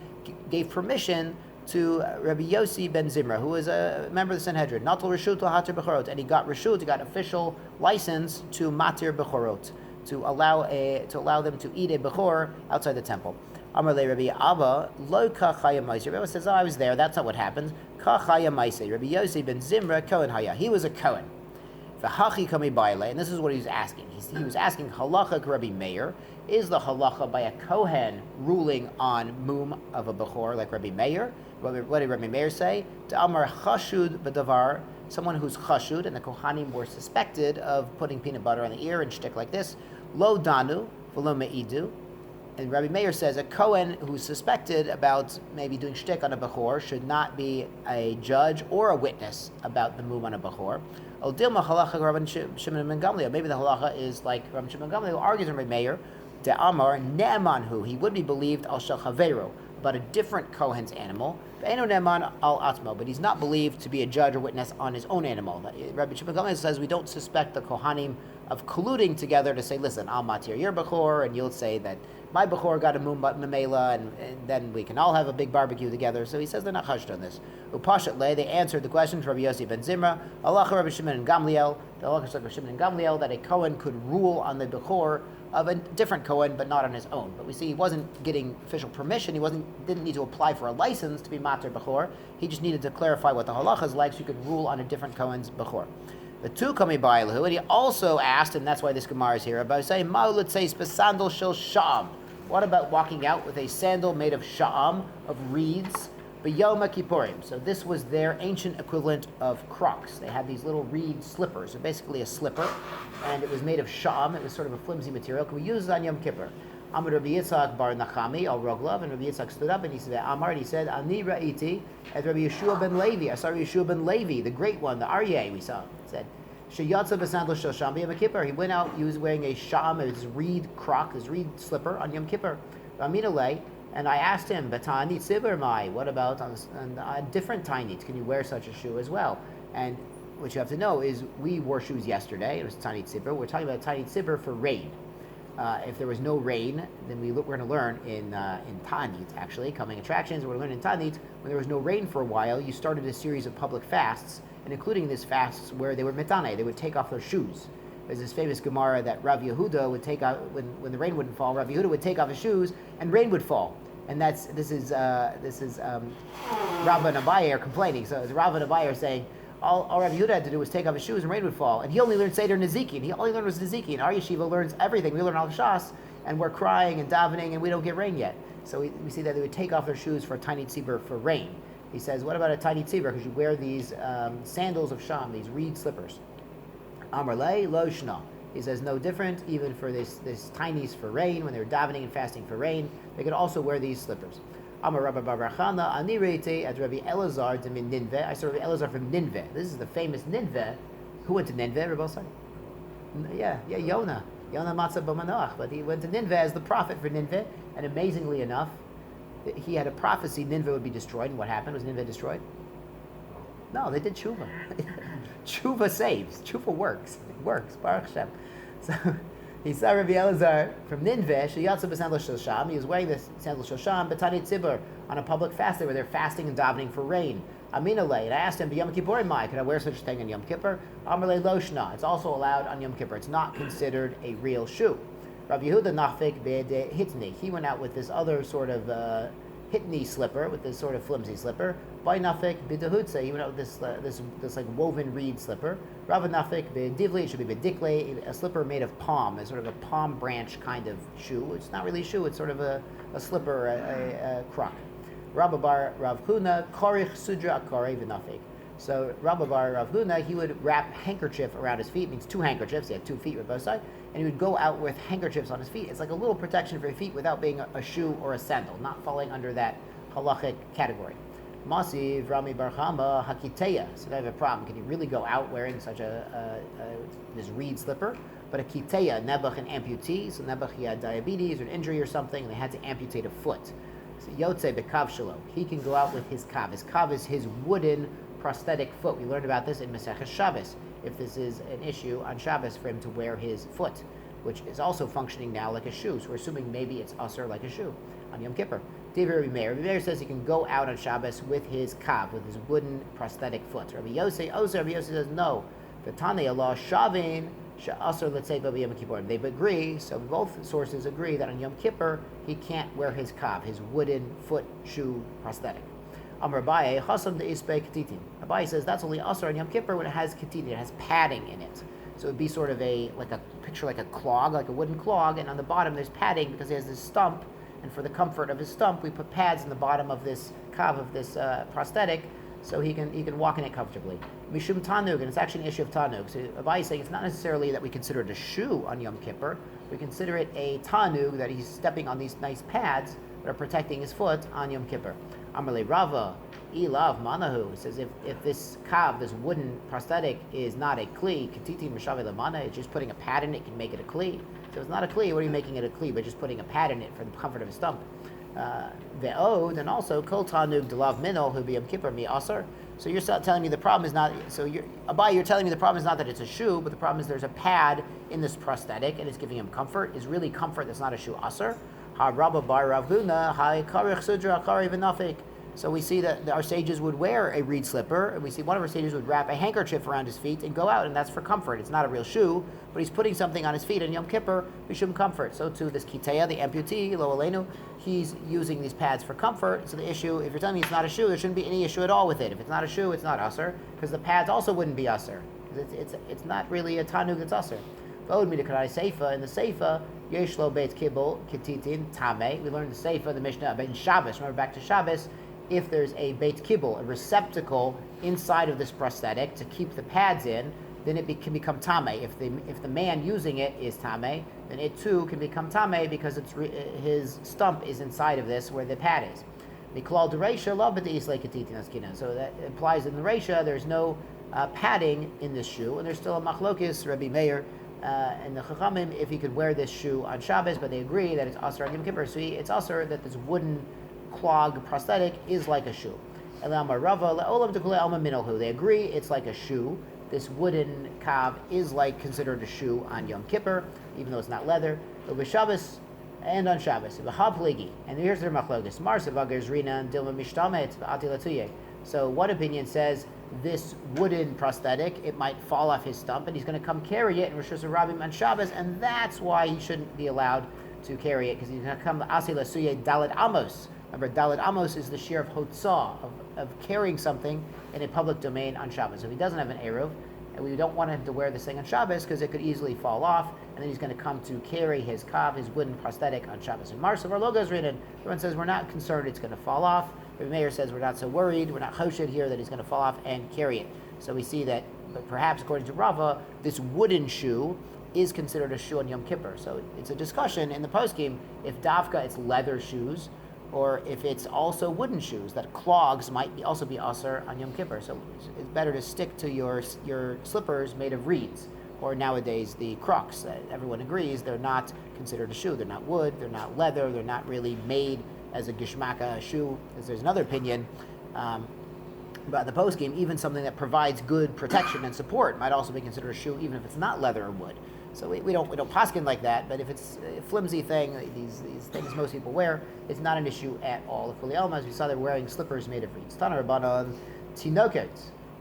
gave permission to Rabbi Yossi ben Zimra, who was a member of the Sanhedrin, natal reshut hatir bechorot, and he got reshut, he got official license to matir bechorot, to allow them to eat a bechor outside the temple. Amar le Rabbi Abba lo ka chaya ma'aser. Rabbi says, I was there. That's not what happened. Ka chaya ma'aser. Rabbi Yossi ben Zimra Kohen haya. He was a Kohen. V'hachi kami baile, and this is what he was asking. He was asking halacha Rabbi Meir. Is the halacha by a Kohen ruling on mum of a bechor like Rabbi Meir? What did Rabbi Meir say? To Amar chashud b'davar, someone who's chashud, and the Kohanim were suspected of putting peanut butter on the ear and shtick like this. Lo danu v'lo me'idu. And Rabbi Meir says a Kohen who's suspected about maybe doing shtick on a bechor should not be a judge or a witness about the mum on a bechor. Maybe the halacha is like Rabbi Shimon Gamliel, who argues with Rabbi Meir, de Amar ne'emanhu, he would be believed al shel chaveru, but a different Kohen's animal. Ve'eno ne'eman al atmo, but he's not believed to be a judge or witness on his own animal. Rabbi Shimon Gamliel says we don't suspect the Kohanim of colluding together to say, listen, I'll matir your bechor, and you'll say that my bechor got a memela, and then we can all have a big barbecue together. So he says they're not hushed on this. Upashat le, they answered the question to Rabbi Yossi ben Zimra, Allah Rabbi Shimon and Gamliel, the Allah Rabbi Shimon and Gamliel, that a Kohen could rule on the bechor of a different Kohen, but not on his own. But we see he wasn't getting official permission. He didn't need to apply for a license to be matir bechor. He just needed to clarify what the halacha is like, so he could rule on a different Kohen's bechor. The two kami ba'elahu, and he also asked, and that's why this Gemara is here, about saying ma'ulet says besandal shel sha'am. What about walking out with a sandal made of sha'am, of reeds, b'yoma kippurim? So this was their ancient equivalent of Crocs. They had these little reed slippers, so basically a slipper, and it was made of sha'am. It was sort of a flimsy material. Can we use it on Yom Kippur? Amar Rabbi Yitzchak bar Nachami al Roglav, and Rabbi Yitzchak stood up and he said, Amar, and he said, Ani ra'iti at Rabbi Yeshua ben Levi. I saw Rabbi Yeshua ben Levi, the great one, the Aryeh we saw. He said, Sheyatza b'sandal shel sham b'Yom Kippur. He went out. He was wearing a sham, his reed croc, his reed slipper on Yom Kippur. Aminalei, and I asked him, "Batani tzibur mai? What about on different tinit? Can you wear such a shoe as well?" And what you have to know is, we wore shoes yesterday. It was tani tzibur. We're talking about tani tzibur for rain. If there was no rain, then we're going to learn in Tanit, actually, coming attractions. We're going to learn in Tanit, when there was no rain for a while, you started a series of public fasts, and including these fasts where they were metane, they would take off their shoes. There's this famous Gemara that Rav Yehuda would take out, when the rain wouldn't fall, Rav Yehuda would take off his shoes, and rain would fall. And this is Rav and Abaye are complaining. So it's Rav and Abaye are saying, all Rabbi Yehuda had to do was take off his shoes and rain would fall. And he only learned Seder Nezikin. He only learned was Nezikin. Our yeshiva learns everything. We learn Al Shas, and we're crying and davening, and we don't get rain yet. So we see that they would take off their shoes for a tiny tzibur for rain. He says, what about a tiny tzibur? Because you wear these sandals of Sham, these reed slippers. Amar le lo shna. He says, no different, even for this tinies for rain, when they were davening and fasting for rain, they could also wear these slippers. Amar Rabbi Bar Chana, Ani Reite at Rabbi Elazar de min Ninveh. I saw Rabbi Elazar from Ninveh. This is the famous Ninveh. Who went to Ninveh, Rabbi Elazar? Yeah, Yona. Yona Matzah B'Manoach. But he went to Ninveh as the prophet for Ninveh. And amazingly enough, he had a prophecy Ninveh would be destroyed. And what happened? Was Ninveh destroyed? No, they did tshuva. Tshuva saves. Tshuva works. It works. Baruch Hashem. So he saw Rabbi Elazar from Ninveh. Sheyatzu b'sandal shosham. He was wearing this sandal shosham, b'tani tzibur, on a public fast day where they're fasting and davening for rain. Aminale, and I asked him, Yom Kippur Mai, can I wear such a thing on Yom Kippur? Amarle Loshna. It's also allowed on Yom Kippur. It's not considered a real shoe. Rav Yehuda Nachfik Bed Hitni. He went out with this other sort of Hitni slipper, with this sort of flimsy slipper. By Nafik Bidahutza. He went out with this like woven reed slipper. Rav Nafik Bidivli. It should be Bidikle, a slipper made of palm, a sort of a palm branch kind of shoe. It's not really a shoe. It's sort of a slipper, a crock. Rabba bar Rav Huna, Korich Sudra Akare Vinafik. So Rabba bar Rav Huna, he would wrap handkerchief around his feet. It means two handkerchiefs. He had 2 feet with both sides, and he would go out with handkerchiefs on his feet. It's like a little protection for your feet without being a shoe or a sandal, not falling under that halachic category. Masiv Rami Barchama Hakiteya. So they have a problem. Can he really go out wearing such this reed slipper? But a kiteya, Nebuch, an amputee. So Nebuch, he had diabetes or an injury or something, and they had to amputate a foot. So Yotze bekav shelo. He can go out with his kav. His kav is his wooden prosthetic foot. We learned about this in Maseches Shabbos. If this is an issue on Shabbos for him to wear his foot, which is also functioning now like a shoe. So we're assuming maybe it's usher like a shoe on Yom Kippur. David Rabbi Meir. Rabbi Meir says he can go out on Shabbos with his kav, with his wooden prosthetic foot. Rabbi Yosei says no. The Tanei Allah Shavin. Let's say Yom Kippur. They agree, so both sources agree that on Yom Kippur he can't wear his kav, his wooden foot shoe prosthetic. Amar Abaye, Chasam de Ispe Ketitin. Abaye says that's only asr on Yom Kippur when it has ketitin, it has padding in it. So it would be sort of a picture like a clog, like a wooden clog, and on the bottom there's padding because he has this stump, and for the comfort of his stump we put pads in the bottom of this kav, of this prosthetic, so he can walk in it comfortably. Mishum Tanug, and it's actually an issue of Tanug. So Abai is saying it's not necessarily that we consider it a shoe on Yom Kippur. We consider it a Tanug, that he's stepping on these nice pads that are protecting his foot on Yom Kippur. Amarle Rava, Ilav Manahu, says if this kav, this wooden prosthetic, is not a kli, Ketiti Mishave Lamana, it's just putting a pad in it can make it a kli. So it's not a kli, what are you making it a kli? But just putting a pad in it for the comfort of his stump. Ve'od, and also kol tanug delav minol who be Yom Kippur mi asar. So you're telling me the problem is not. So you're telling me the problem is not that it's a shoe, but the problem is there's a pad in this prosthetic and it's giving him comfort. Is really comfort that's not a shoe asar. Ha Rabba bar Rav Huna ha karich sudra kari v'nafik. So we see that our sages would wear a reed slipper, and we see one of our sages would wrap a handkerchief around his feet and go out, and that's for comfort. It's not a real shoe, but he's putting something on his feet in Yom Kippur, we should comfort. So too, this kiteya, the amputee, lo aleinu, he's using these pads for comfort. So the issue, if you're telling me it's not a shoe, there shouldn't be any issue at all with it. If it's not a shoe, it's not usher, because the pads also wouldn't be usher. It's not really a tanug that's usher. V'od midakarai seifa, in the seifa, yeshlo beit kibul kititin tame. We learned the seifa, the Mishnah, in Shabbos. Remember back to Shabbos. If there's a beit kibul, a receptacle inside of this prosthetic to keep the pads in, then it can become tameh. If the man using it is tameh, then it too can become tameh because his stump is inside of this where the pad is. Miklal dereisha love but the islay katitin askina. So that implies in the reisha there's no padding in this shoe, and there's still a machlokis Rabbi Meir and the Chachamim if he could wear this shoe on Shabbos, but they agree that it's asr on Yom Kippur. So it's asr that this wooden clog prosthetic is like a shoe. They agree it's like a shoe. This wooden kav is considered a shoe on Yom Kippur, even though it's not leather. But with Shabbos and on Shabbos, and here's their machlokes. So one opinion says this wooden prosthetic, it might fall off his stump, and he's going to come carry it in Rosh Hashanah on Shabbos, and that's why he shouldn't be allowed to carry it, because he's going to come Asi Lasuye Dalet Amos. Remember, Dalet Amos is the shear of Hotzah, of carrying something in a public domain on Shabbos. So if he doesn't have an Eruv, and we don't want him to wear this thing on Shabbos because it could easily fall off, and then he's going to come to carry his kav, his wooden prosthetic, on Shabbos. And Marsav, our logo is written, everyone says we're not concerned it's going to fall off. The mayor says we're not so worried, we're not choshed here that he's going to fall off and carry it. So we see that, but perhaps according to Rava, this wooden shoe is considered a shoe on Yom Kippur. So it's a discussion in the postgame if dafka it's leather shoes, or if it's also wooden shoes, that clogs might also be asr on Yom Kippur. So it's better to stick to your slippers made of reeds, or nowadays the Crocs. Everyone agrees they're not considered a shoe. They're not wood, they're not leather, they're not really made as a gishmaka shoe. Because there's another opinion But the post game, even something that provides good protection and support might also be considered a shoe, even if it's not leather or wood. So we don't poskin like that. But if it's a flimsy thing, these things most people wear, it's not an issue at all. As we saw, they're wearing slippers made of reeds. Tana Rabbanan Tinoket,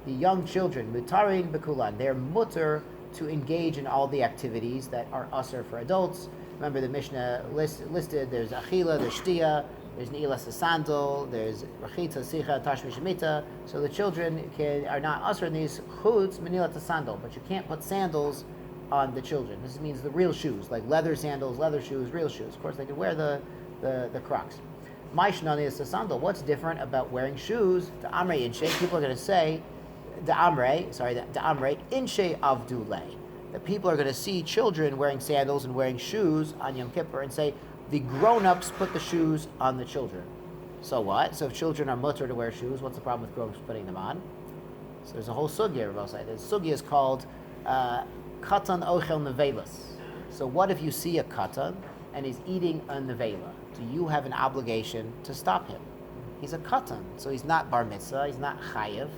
the young children, mutarin bekulan, they're mutter to engage in all the activities that are usher for adults. Remember the Mishnah listed, there's achila, there's shtia, there's ne'ilas sandal, there's rachita, sicha, tashmish shemita. So the children are not usher in these chuds, menilat sandal, but you can't put sandals on the children. This means the real shoes, like leather sandals, leather shoes, real shoes. Of course, they can wear the Crocs. Maishnani is the sandal. What's different about wearing shoes? The amrei inshe. People are going to say, the amrei inshe avdulei. That people are going to see children wearing sandals and wearing shoes on Yom Kippur and say the grown-ups put the shoes on the children. So what? So if children are mutter to wear shoes, what's the problem with grown-ups putting them on? So there's a whole sugya. The sugya is called katan ochel nevelas. So what if you see a katan and he's eating a nevela? Do you have an obligation to stop him? He's a katan, so he's not bar mitzvah, he's not chayiv,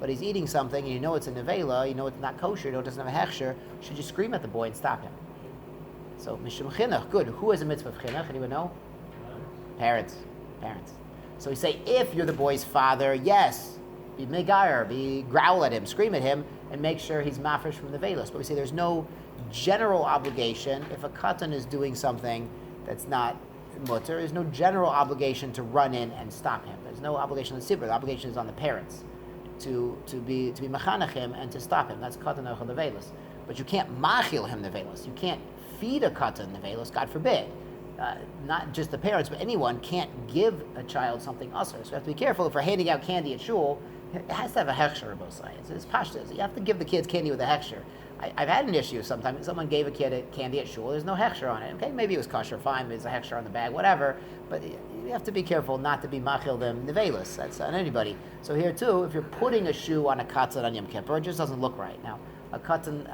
but he's eating something and you know it's a nevela, you know it's not kosher, you know it doesn't have a hechsher, should you scream at the boy and stop him? So mishum chinuch, good. Who has a mitzvah of chinuch? Anyone know? Parents. So we say, if you're the boy's father, yes, be megayer, growl at him, scream at him, and make sure he's mafresh from the velas. But we say there's no general obligation if a katan is doing something that's not mutter. There's no general obligation to run in and stop him. There's no obligation on the sibur. The obligation is on the parents to be machanach him and to stop him. That's katan ochel nevelos. But you can't machil him nevelos. You can't feed a katan nevelos. God forbid. Not just the parents, but anyone can't give a child something usher. So we have to be careful if we're handing out candy at shul. It has to have a hechsher of both sides. It's pashtas. You have to give the kids candy with a hechsher. I've had an issue sometimes. Someone gave a kid candy at shul. There's no hechsher on it. Okay, maybe it was kosher, fine. There's a hechsher on the bag, whatever. But you have to be careful not to be machil them nevelis. That's on anybody. So here too, if you're putting a shoe on a katan on Yom Kippur, it just doesn't look right. Now, a katan,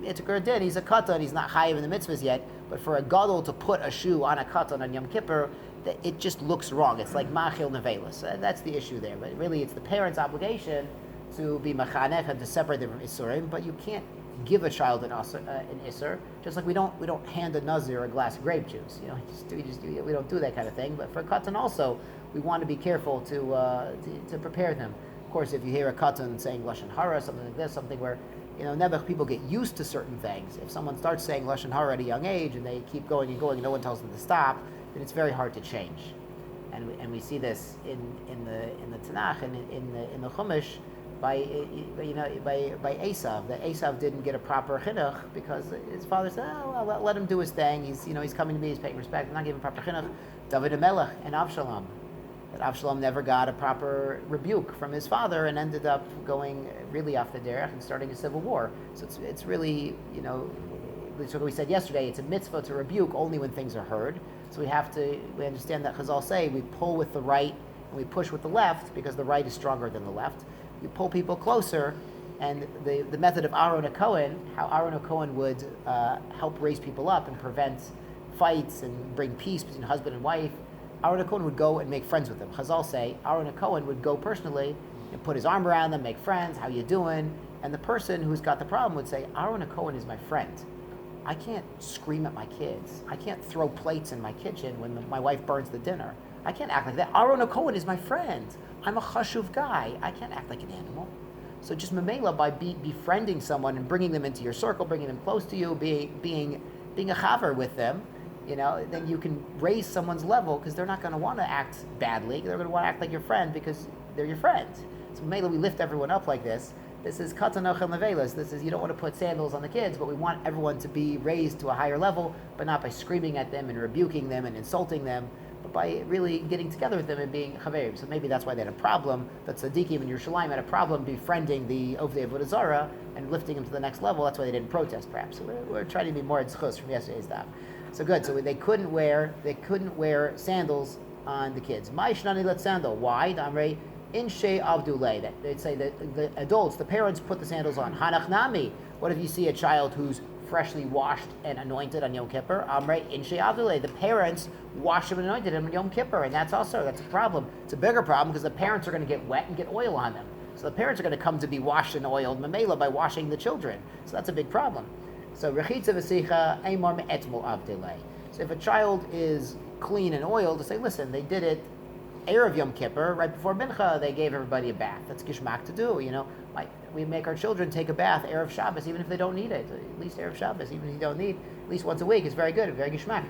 it's a gurdin. He's a katan. He's not chayiv in the mitzvahs yet. But for a gadol to put a shoe on a katan on Yom Kippur, it just looks wrong. It's like machil nevelis. That's the issue there. But really, it's the parent's obligation to be machanech and to separate them from isurim. But you can't give a child an isur, just like we don't hand a nazir a glass of grape juice. We don't do that kind of thing. But for a katan also, we want to be careful to prepare them. Of course, if you hear a katan saying lashon hara, something like this, something where never people get used to certain things. If someone starts saying lashon hara at a young age and they keep going and going and no one tells them to stop, then it's very hard to change. And we see this in the Tanakh and in the Chumash by Esav. That Esav didn't get a proper chinuch because his father said, well, let him do his thing. He's coming to me, he's paying respect. I'm not giving proper chinuch. David HaMelech and Avshalom. That Avshalom never got a proper rebuke from his father and ended up going really off the derech and starting a civil war. So it's really, that's what we said yesterday, it's a mitzvah to rebuke only when things are heard. So we understand that Chazal say we pull with the right and we push with the left because the right is stronger than the left. You pull people closer, and the method of Aaron HaKohen, how Aaron HaKohen would help raise people up and prevent fights and bring peace between husband and wife, Aaron HaKohen would go and make friends with them. Chazal say Aaron HaKohen would go personally and put his arm around them, make friends, how you doing? And the person who's got the problem would say, Aaron HaKohen is my friend. I can't scream at my kids. I can't throw plates in my kitchen when my wife burns the dinner. I can't act like that. Aaron HaKohen is my friend. I'm a chashuv guy. I can't act like an animal. So just memela, by befriending someone and bringing them into your circle, bringing them close to you, being a chaver with them, then you can raise someone's level because they're not going to want to act badly. They're going to want to act like your friend because they're your friend. So memela, we lift everyone up like this. This is katan ochel nevelos. This is, you don't want to put sandals on the kids, but we want everyone to be raised to a higher level, but not by screaming at them and rebuking them and insulting them, but by really getting together with them and being chaverim. So maybe that's why they had a problem, that Tzaddikim and Yerushalayim had a problem befriending the Ovdei Avodah Zarah and lifting them to the next level. That's why they didn't protest, perhaps. So we're trying to be more tzchus from yesterday's daf. So good. So they couldn't wear sandals on the kids. Mai shnani let sandal. Why? Damrei inshe avdulei. That they'd say that the adults, the parents, put the sandals on. Hanach nami. What if you see a child who's freshly washed and anointed on Yom Kippur. Amrei Inshe Avdule. The parents washed him and anointed him on Yom Kippur, and that's a problem. It's a bigger problem because the parents are going to get wet and get oil on them. So the parents are going to come to be washed and oiled, mamela, by washing the children. So that's a big problem. So rechitza v'sicha eimar me'etmol avdile. So if a child is clean and oiled, to say, listen, they did it Erev Yom Kippur, right before Mincha, they gave everybody a bath. That's gishmak to do, we make our children take a bath Erev Shabbos, even if they don't need it. At least Erev Shabbos, even if you don't need, at least once a week, it's very good, very gishmak.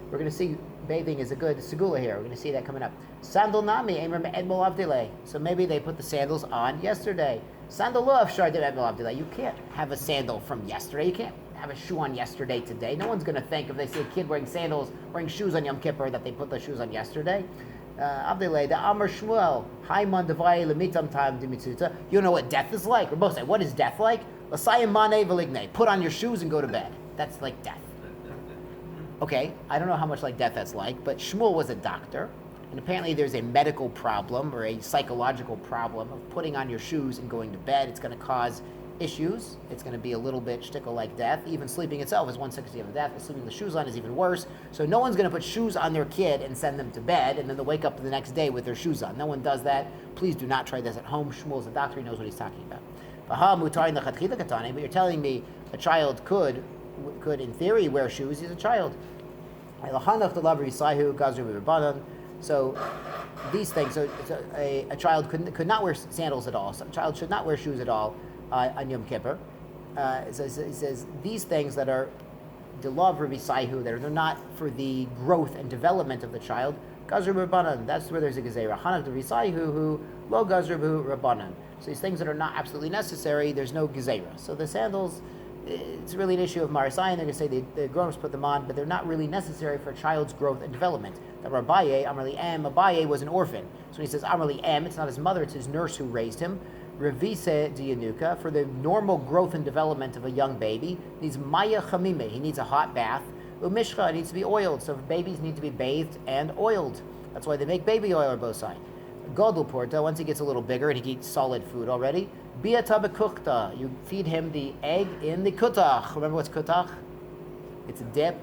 We're going to see bathing is a good segula here. We're going to see that coming up. Sandal nami, edmol avdile. So maybe they put the sandals on yesterday. Sandal lo afshar edmol avdile. You can't have a sandal from yesterday. You can't have a shoe on yesterday today. No one's going to think if they see a kid wearing sandals, wearing shoes on Yom Kippur, that they put the shoes on yesterday. Avdile, the Amar Shmuel, Haiman Devai Lemitam Time Dimitzuta. You know what death is like? We're both saying, what is death like? Lasayim Mane Veligne. Put on your shoes and go to bed. That's like death. Okay, I don't know how much like death that's like, but Shmuel was a doctor, and apparently there's a medical problem or a psychological problem of putting on your shoes and going to bed. It's going to cause issues. It's going to be a little bit shtickle like death. Even sleeping itself is 1/60 of death, but sleeping with shoes on is even worse. So no one's going to put shoes on their kid and send them to bed, and then they'll wake up the next day with their shoes on. No one does that. Please do not try this at home. Shmuel's a doctor. He knows what he's talking about. But you're telling me a child could in theory wear shoes. He's a child. So these things, a child could not wear sandals at all. So a child should not wear shoes at all on Yom Kippur. So he says these things that are the law of Rabbi Saihu, that are not for the growth and development of the child. Gazru Rabbanan, that's where there's a gezerah. Hanak Rabbi Saihu who lo Gazru Rabbanan. So these things that are not absolutely necessary, there's no gezerah. So the sandals, it's really an issue of Marasayan. They're going to say the grown-ups put them on, but they're not really necessary for a child's growth and development. That Abaye, Amrli Am, Abaye was an orphan. So when he says Amrli Am, it's not his mother, it's his nurse who raised him. Revise diyanuka, for the normal growth and development of a young baby, needs Maya Chamime, he needs a hot bath. Umishcha, it needs to be oiled. So babies need to be bathed and oiled. That's why they make baby oil or bosai. Godel porta, once he gets a little bigger and he eats solid food already, Biata bekukta, you feed him the egg in the kutach. Remember what's kutach? It's a dip.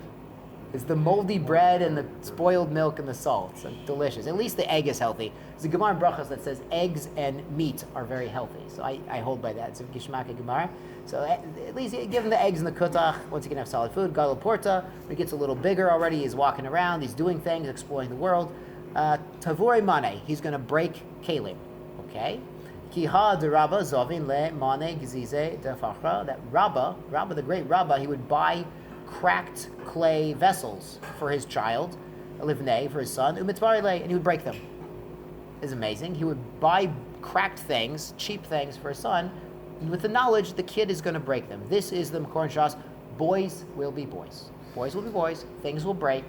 It's the moldy bread and the spoiled milk and the salt. It's delicious. At least the egg is healthy. There's a Gemara in Brachas that says eggs and meat are very healthy. So I hold by that. It's a Gishmaka Gemara. So at least give him the eggs and the kutach once he can have solid food. Gadol porta, when he gets a little bigger already, he's walking around, he's doing things, exploring the world. Tavore mane, he's going to break kalim. Okay? Kiha de Rabba Zovin le Mane Gizize de Fachra. That Rabba, the great Rabba, he would buy cracked clay vessels for his child, Livnei, for his son, Umitvarile, and he would break them. It's amazing. He would buy cracked things, cheap things for his son, with the knowledge the kid is going to break them. This is the Makor and Shas. Boys will be boys. Boys will be boys. Things will break.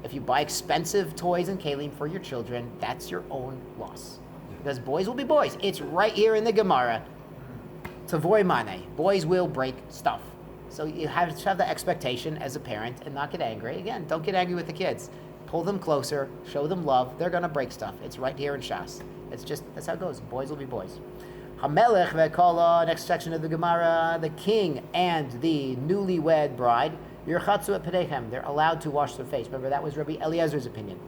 If you buy expensive toys and kalim for your children, that's your own loss. Because boys will be boys. It's right here in the Gemara. Tavoy mane. Boys will break stuff. So you have to have the expectation as a parent and not get angry. Again, don't get angry with the kids. Pull them closer. Show them love. They're going to break stuff. It's right here in Shas. That's how it goes. Boys will be boys. Hamelech ve'kala, next section of the Gemara, the king and the newlywed bride, yirchatzu et pedechem, they're allowed to wash their face. Remember, that was Rabbi Eliezer's opinion.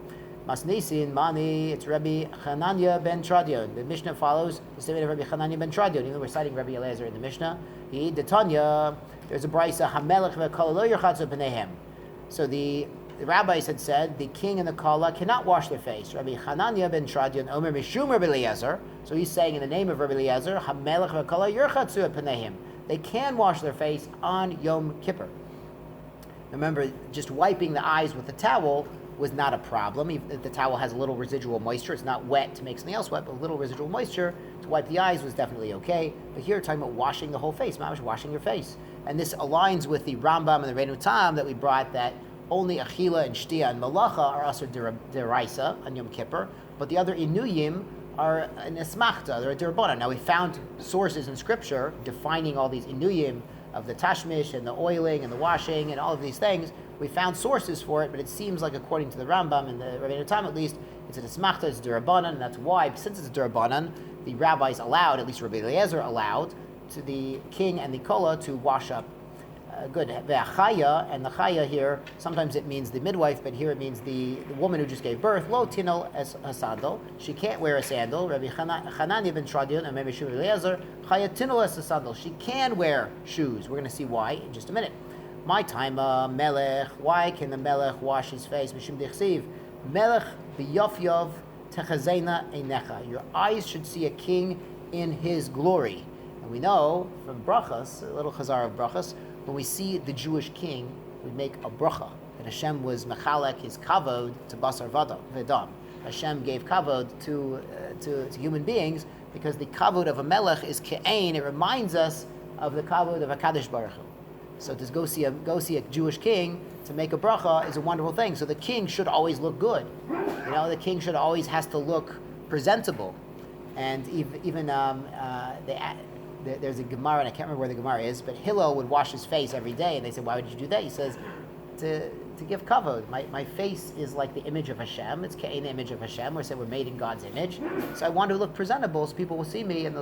Masnisin, Mani, it's Rabbi Chananya ben Tradion. The Mishnah follows the statement of Rabbi Chananya ben Tradion, even though we're citing Rabbi Eliezer in the Mishnah. He, Detanya, there's a brisa, Hamelech ve'kala lo yirchatzu et pedechem. So the rabbis had said the king and the kala cannot wash their face. Rabbi Chananya ben Tradion Omer Mishum Rabbi Eliezer. So he's saying in the name of Rabbi Eliezer, Hamelech ve'kala yirchatzu et pedechem. They can wash their face on Yom Kippur. Remember, just wiping the eyes with a towel was not a problem. Even if the towel has a little residual moisture, it's not wet to make something else wet, but a little residual moisture to wipe the eyes was definitely okay. But here, we're talking about washing the whole face, mamash, washing your face. And this aligns with the Rambam and the Reinu Tam that we brought, that only Achila and Shtia and Malacha are also deraisa on Yom Kippur, but the other Inuyim are an Esmachta, they're a Derabana. Now we found sources in Scripture defining all these Inuyim of the Tashmish and the oiling and the washing and all of these things. We found sources for it, but it seems like according to the Rambam and the Rabbeinu Tam at least, it's an Esmachta, it's Derabanan, and that's why, since it's Derabanan, the rabbis allowed, at least Rabbi Eliezer allowed, to the king and the Kola to wash up good. Ve'achaya, and the chaya here, sometimes it means the midwife, but here it means the woman who just gave birth. Lo tinol es a sandal. She can't wear a sandal. Rabbi Chanani ben Tradion and Rabbi Shimon Eliezer, chaya tinol es a sandal. She can wear shoes. We're going to see why in just a minute. My time, melech. Why can the melech wash his face? Mishum dichsiv, melech b'yofyov techazena einecha. Your eyes should see a king in his glory. And we know from brachas, a little chazar of brachas, when we see the Jewish king, we make a bracha that Hashem was mechalek his kavod to basar v'dam. Hashem gave kavod to human beings because the kavod of a melech is ke'ein. It reminds us of the kavod of HaKadosh Baruch Hu. So to go see a Jewish king to make a bracha is a wonderful thing. So the king should always look good. The king should always has to look presentable. And even there's a Gemara, and I can't remember where the Gemara is, but Hillel would wash his face every day, and they said, why would you do that? He says, to give kavod. My face is like the image of Hashem. It's Ke'en, the image of Hashem. We say we're made in God's image. So I want to look presentable so people will see me, and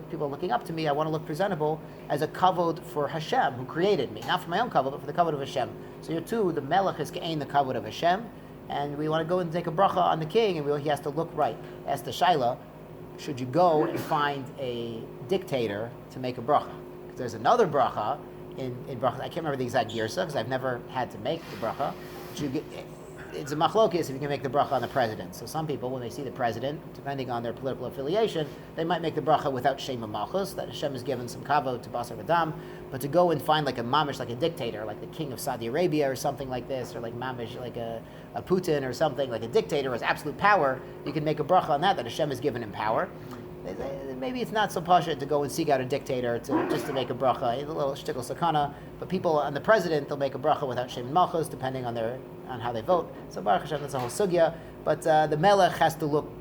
people are looking up to me. I want to look presentable as a kavod for Hashem, who created me. Not for my own kavod, but for the kavod of Hashem. So here too, the melech is Ke'en, the kavod of Hashem, and we want to go and take a bracha on the king, and he has to look right. Ask the Shaila, should you go and find a dictator to make a bracha? Because there's another bracha in bracha. I can't remember the exact girsa because I've never had to make the bracha. It's a machlokis if you can make the bracha on the president. So some people, when they see the president, depending on their political affiliation, they might make the bracha without shema malchus, that Hashem has given some kavod to basar v'dam. But to go and find like a mamish, like a dictator, like the king of Saudi Arabia or something like this, or like mamish, like a Putin or something, like a dictator with absolute power, you can make a bracha on that Hashem has given him power. Maybe it's not so pasha to go and seek out a dictator just to make a bracha, a little shtickle sakana. But people on the president, they'll make a bracha without shem malchus, depending on how they vote. So Baruch Hashem, that's a whole sugya. But the melech has to look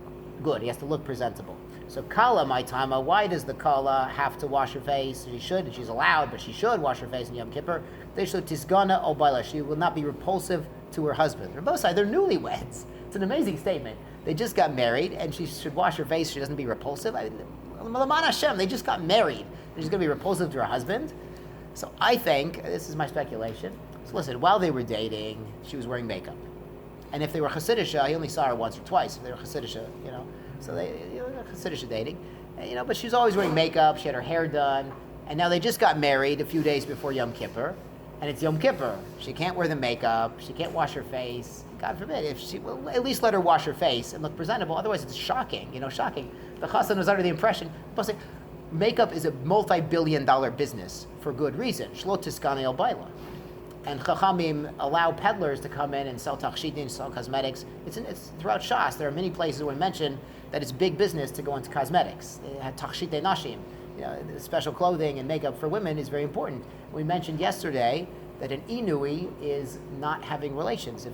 good. He has to look presentable. So kala, my tama, why does the kala have to wash her face? She should, and she's allowed, but she should wash her face in Yom Kippur. They should tisgana obaila. She will not be repulsive to her husband. They're both sides. They're newlyweds. It's an amazing statement. They just got married, and she should wash her face. She doesn't be repulsive. Malaman Hashem, they just got married. She's going to be repulsive to her husband. So I think, this is my speculation. So listen, while they were dating, she was wearing makeup. And if they were Chasidisha, he only saw her once or twice. If they were Chasidisha, so they, Chasidisha dating. But she was always wearing makeup. She had her hair done. And now they just got married a few days before Yom Kippur. And it's Yom Kippur. She can't wear the makeup. She can't wash her face. God forbid. If she will, at least let her wash her face and look presentable. Otherwise, it's shocking. Shocking. The chassan was under the impression. Makeup is a multi-billion-dollar business for good reason. Shlo tiskane el baila. And chachamim allow peddlers to come in and sell tachshitin, sell cosmetics. It's throughout Shas. There are many places where we mention that it's big business to go into cosmetics. They had tachshite nashim. Special clothing and makeup for women is very important. We mentioned yesterday that an inui is not having relations. If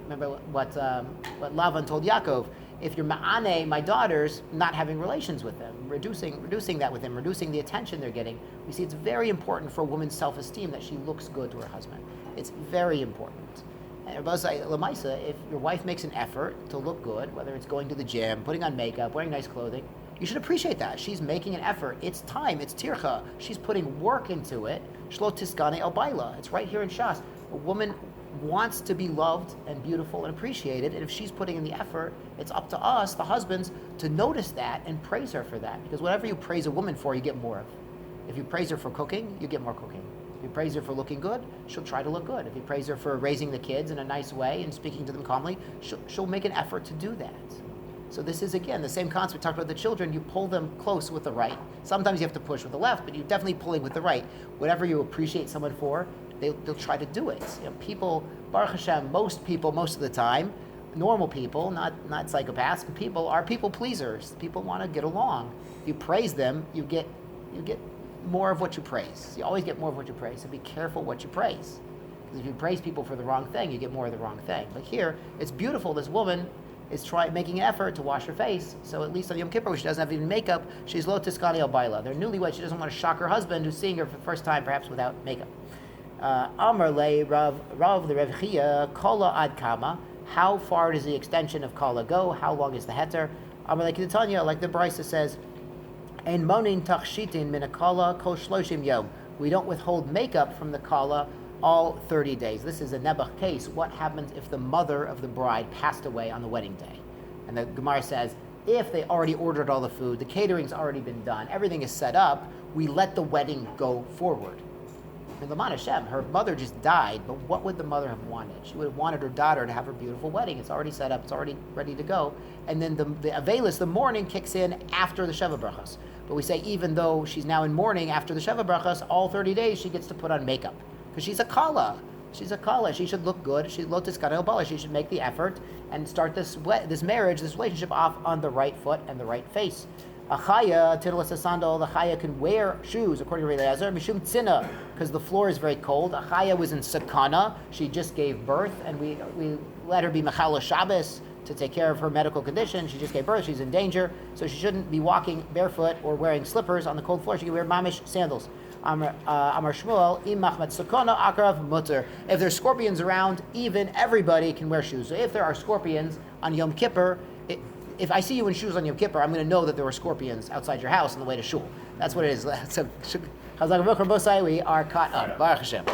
remember what Lavan told Yaakov, if you're ma'ane, my daughters, not having relations with them, reducing that with them, reducing the attention they're getting, we see it's very important for a woman's self-esteem that she looks good to her husband. It's very important. And Lamaisa, if your wife makes an effort to look good, whether it's going to the gym, putting on makeup, wearing nice clothing, you should appreciate that. She's making an effort. It's time. It's tircha. She's putting work into it. Shlo tiskane el baila. It's right here in Shas. A woman wants to be loved and beautiful and appreciated, and if she's putting in the effort, it's up to us, the husbands, to notice that and praise her for that. Because whatever you praise a woman for, you get more of. If you praise her for cooking, you get more cooking. If you praise her for looking good, she'll try to look good. If you praise her for raising the kids in a nice way and speaking to them calmly, she'll make an effort to do that. So this is, again, the same concept we talked about the children. You pull them close with the right. Sometimes you have to push with the left, but you're definitely pulling with the right. Whatever you appreciate someone for, they'll try to do it. People, Baruch Hashem, most people, most of the time, normal people, not psychopaths, but people are people pleasers. People want to get along. If you praise them, you get more of what you praise. You always get more of what you praise. So be careful what you praise. Because if you praise people for the wrong thing, you get more of the wrong thing. But here, it's beautiful. This woman is making an effort to wash her face. So at least on Yom Kippur, where she doesn't have even makeup, she's lo tiskani al baila. They're newlywed. She doesn't want to shock her husband, who's seeing her for the first time, perhaps without makeup. Amar le Rav the Rev Chia Kala ad kama. How far does the extension of Kala go? How long is the heter? Amar le Kidatanya, like the Brisa says, Ein monin tachshitin min akala kol shloshim yom. we don't withhold makeup from the kala all 30 days. This is a nebuch case. What happens if the mother of the bride passed away on the wedding day? And the Gemara says, if they already ordered all the food, the catering's already been done, everything is set up, we let the wedding go forward. And L'man Hashem, her mother just died, but what would the mother have wanted? She would have wanted her daughter to have her beautiful wedding. It's already set up, it's already ready to go. And then the Avelis, the mourning, kicks in after the Sheva Brachas. But we say even though she's now in mourning after the Sheva Brachas, all 30 days she gets to put on makeup. Because she's a kala. She's a kala. She should look good. She should make the effort and start this marriage, this relationship off on the right foot and the right face. A chaya, titulus a sandal, the chaya can wear shoes, according to Rei Eliezer, mishum tzina, because the floor is very cold. A chaya was in sakana. She just gave birth, and we let her be mechala Shabbos to take care of her medical condition. She just gave birth. She's in danger, so she shouldn't be walking barefoot or wearing slippers on the cold floor. She can wear mamish sandals. Amar Shmuel, im machmat sakana akrav mutter. If there's scorpions around, even everybody can wear shoes. So if there are scorpions on Yom Kippur, if I see you in shoes on Yom Kippur, I'm going to know that there were scorpions outside your house on the way to shul. That's what it is. So, we are caught up. Baruch Hashem.